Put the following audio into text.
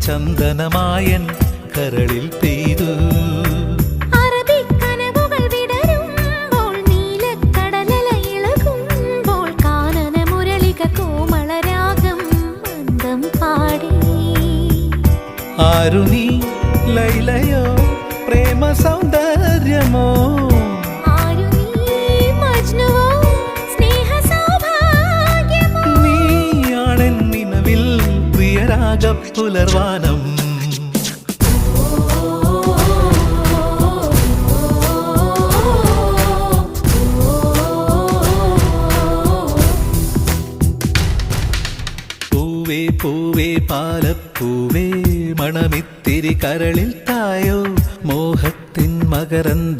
ചന്ദനമായൻ കരളിൽ പെയ്തു. അറബിക്കനവുകൾ വിടരുമ്പോൾ നീലക്കടലല ഇളകുമ്പോൾ കാനന മുരളിക കോമളരാഗം മന്ദം പാടി. ആരു നീ ലൈലയോ പ്രേമ സൗന്ദര്യമോ, ആരു നീ മജ്നുവോ സ്നേഹ സൗഭാഗ്യമോ, നീയാണെൻ നിലവിൽ പ്രിയരാഗ പുലർവാനം. പൂവേ പൂവേ പാലപ്പൂവേ മണമിത്തിരി കരളിൽ തായോ മോഹത്തിൻ മകരന്ദ